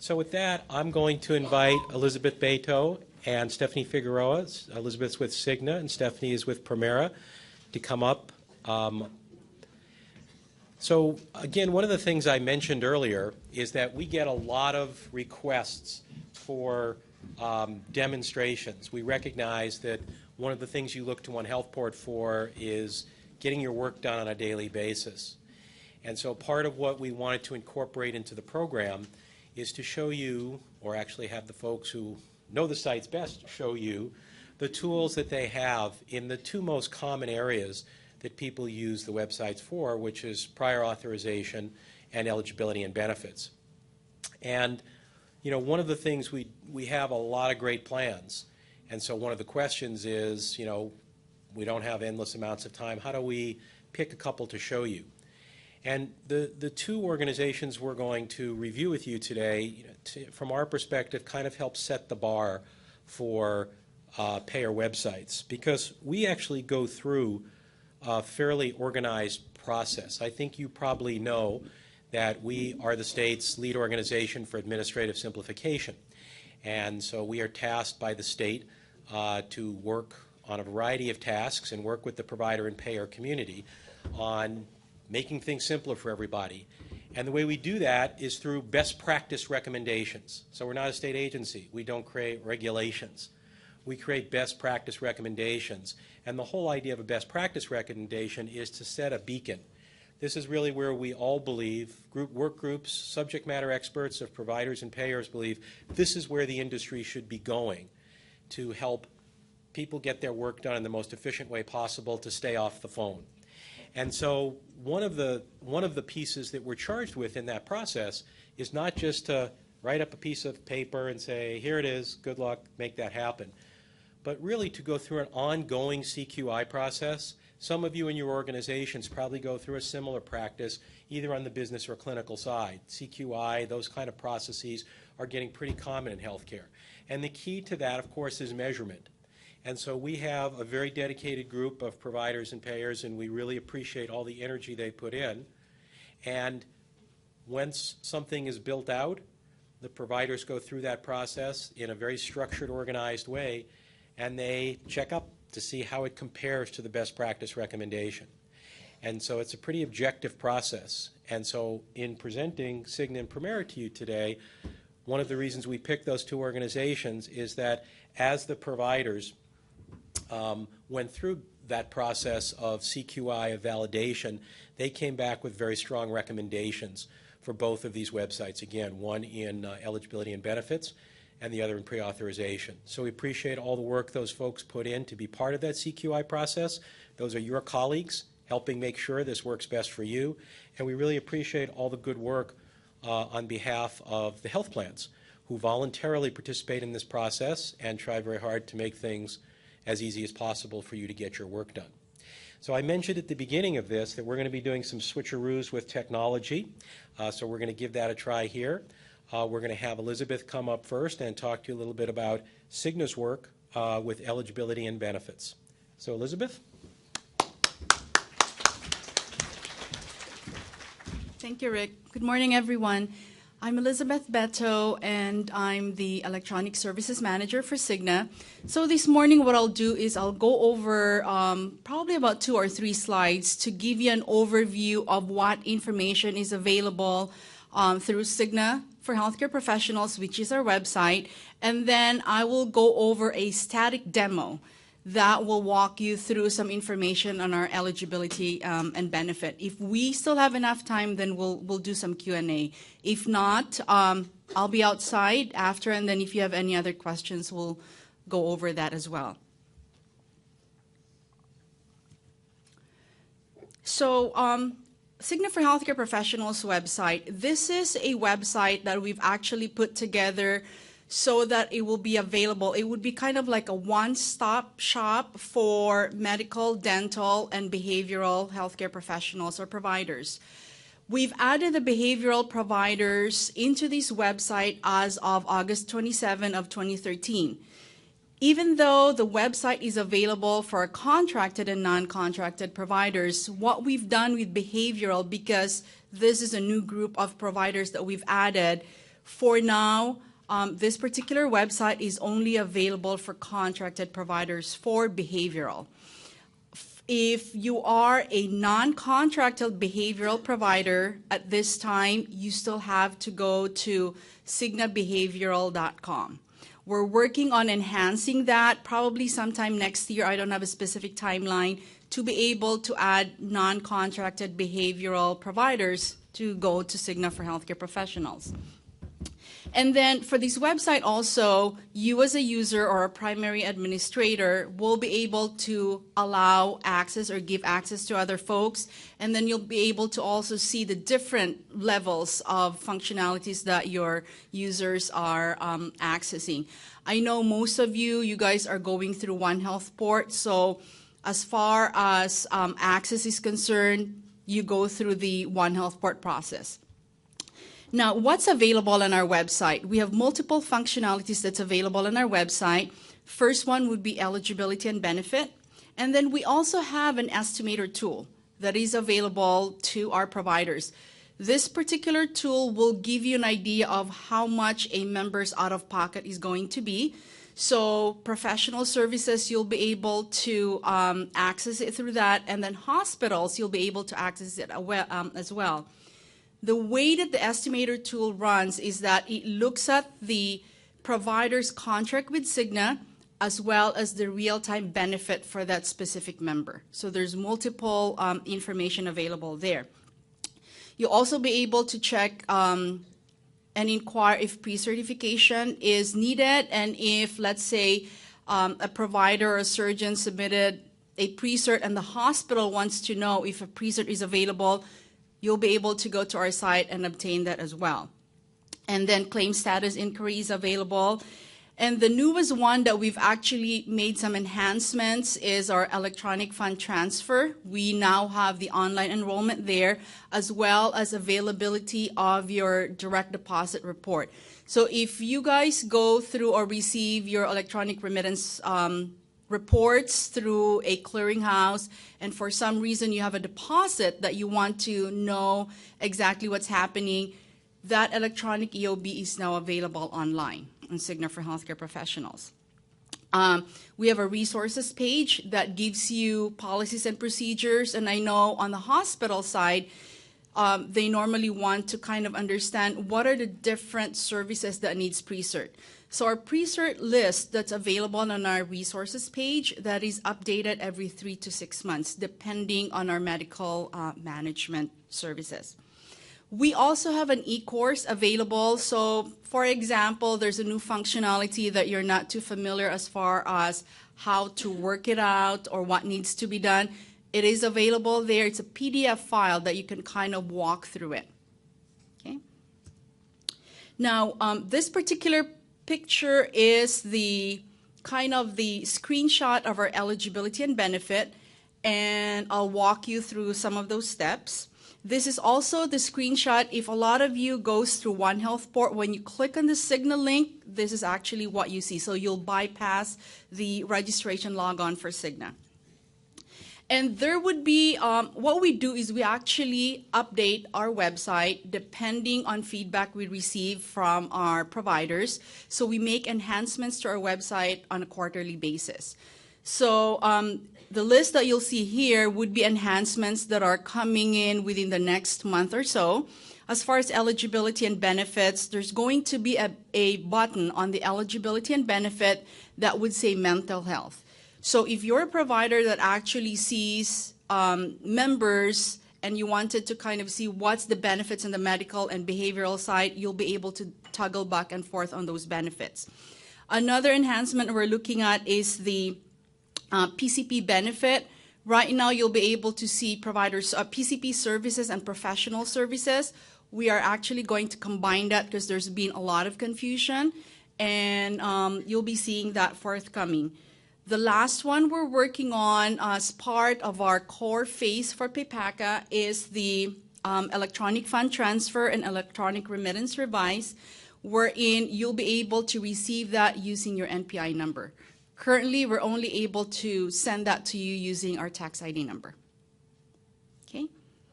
So with that, I'm going to invite Elizabeth Beto and Stephanie Figueroa. Elizabeth's with Cigna and Stephanie is with Premera to come up. So again, one of the things I mentioned earlier is that we get a lot of requests for demonstrations. We recognize that one of the things you look to One Healthport for is getting your work done on a daily basis. And so part of what we wanted to incorporate into the program is to show you, or actually have the folks who know the sites best show you, the tools that they have in the two most common areas that people use the websites for, which is prior authorization and eligibility and benefits. And one of the things we have a lot of great plans. And so one of the questions is, we don't have endless amounts of time. How do we pick a couple to show you? And the two organizations we're going to review with you today, from our perspective, kind of help set the bar for payer websites, because we actually go through a fairly organized process. I think you probably know that we are the state's lead organization for administrative simplification. And so we are tasked by the state to work on a variety of tasks and work with the provider and payer community on making things simpler for everybody. And the way we do that is through best practice recommendations. So we're not a state agency. We don't create regulations. We create best practice recommendations. And the whole idea of a best practice recommendation is to set a beacon. This is really where we all believe, work groups, subject matter experts of providers and payers believe this is where the industry should be going to help people get their work done in the most efficient way possible to stay off the phone. And so one of the pieces that we're charged with in that process is not just to write up a piece of paper and say, here it is, good luck, make that happen, but really to go through an ongoing CQI process. Some of you in your organizations probably go through a similar practice, either on the business or clinical side. CQI, those kind of processes are getting pretty common in healthcare. And the key to that, of course, is measurement. And so we have a very dedicated group of providers and payers, and we really appreciate all the energy they put in. And once something is built out, the providers go through that process in a very structured, organized way, and they check up to see how it compares to the best practice recommendation. And so it's a pretty objective process. And so in presenting Cigna and Premera to you today, one of the reasons we picked those two organizations is that as the providers went through that process of CQI, of validation, they came back with very strong recommendations for both of these websites. Again, one in eligibility and benefits and the other in pre-authorization. So we appreciate all the work those folks put in to be part of that CQI process. Those are your colleagues helping make sure this works best for you. And we really appreciate all the good work on behalf of the health plans who voluntarily participate in this process and try very hard to make things as easy as possible for you to get your work done. So I mentioned at the beginning of this that we're going to be doing some switcheroos with technology. So we're going to give that a try here. We're going to have Elizabeth come up first and talk to you a little bit about Cigna's work with eligibility and benefits. So Elizabeth? Thank you, Rick. Good morning, everyone. I'm Elizabeth Beto, and I'm the Electronic Services Manager for Cigna. So this morning what I'll do is I'll go over probably about 2 or 3 slides to give you an overview of what information is available through Cigna for Healthcare Professionals, which is our website, and then I will go over a static demo that will walk you through some information on our eligibility and benefit. If we still have enough time, then we'll do some Q&A. If not, I'll be outside after, and then if you have any other questions, we'll go over that as well. So Cigna for Healthcare Professionals website, this is a website that we've actually put together so that it will be available. It would be kind of like a one-stop shop for medical, dental, and behavioral healthcare professionals or providers. We've added the behavioral providers into this website as of August 27 of 2013. Even though the website is available for contracted and non-contracted providers, what we've done with behavioral, because this is a new group of providers that we've added, For now, this particular website is only available for contracted providers for behavioral. If you are a non-contracted behavioral provider at this time, you still have to go to cignabehavioral.com. We're working on enhancing that probably sometime next year. I don't have a specific timeline to be able to add non-contracted behavioral providers to go to Cigna for healthcare professionals. And then for this website also, you as a user or a primary administrator will be able to allow access or give access to other folks, and then you'll be able to also see the different levels of functionalities that your users are accessing. I know most of you guys are going through One Health Port, so as far as access is concerned, you go through the One Health Port process. Now, what's available on our website? We have multiple functionalities that's available on our website. First one would be eligibility and benefit. And then we also have an estimator tool that is available to our providers. This particular tool will give you an idea of how much a member's out-of-pocket is going to be. So professional services, you'll be able to access it through that. And then hospitals, you'll be able to access it as well. The way that the estimator tool runs is that it looks at the provider's contract with Cigna as well as the real-time benefit for that specific member. So there's multiple information available there. You'll also be able to check and inquire if pre-certification is needed, and if, let's say, a provider or a surgeon submitted a pre-cert and the hospital wants to know if a pre-cert is available, you'll be able to go to our site and obtain that as well. And then claim status inquiry is available. And the newest one that we've actually made some enhancements is our electronic fund transfer. We now have the online enrollment there, as well as availability of your direct deposit report. So if you guys go through or receive your electronic remittance reports through a clearinghouse, and for some reason you have a deposit that you want to know exactly what's happening, that electronic EOB is now available online on Cigna for Healthcare Professionals. We have a resources page that gives you policies and procedures, and I know on the hospital side, they normally want to kind of understand what are the different services that needs pre-cert. So our pre-cert list that's available on our resources page, that is updated every 3 to 6 months, depending on our medical management services. We also have an e-course available. So for example, there's a new functionality that you're not too familiar as far as how to work it out or what needs to be done. It is available there. It's a PDF file that you can kind of walk through it. Okay. Now, this particular picture is the kind of the screenshot of our eligibility and benefit, and I'll walk you through some of those steps. This is also the screenshot if a lot of you goes through One Health Port. When you click on the Cigna link, this is actually what you see. So you'll bypass the registration logon for Cigna. And there would be, what we do is we actually update our website depending on feedback we receive from our providers. So we make enhancements to our website on a quarterly basis. So the list that you'll see here would be enhancements that are coming in within the next month or so. As far as eligibility and benefits, there's going to be a button on the eligibility and benefit that would say mental health. So if you're a provider that actually sees members and you wanted to kind of see what's the benefits in the medical and behavioral side, you'll be able to toggle back and forth on those benefits. Another enhancement we're looking at is the PCP benefit. Right now, you'll be able to see providers, PCP services and professional services. We are actually going to combine that because there's been a lot of confusion, and you'll be seeing that forthcoming. The last one we're working on as part of our core phase for PPACA is the electronic fund transfer and electronic remittance revise, wherein you'll be able to receive that using your NPI number. Currently, we're only able to send that to you using our tax ID number.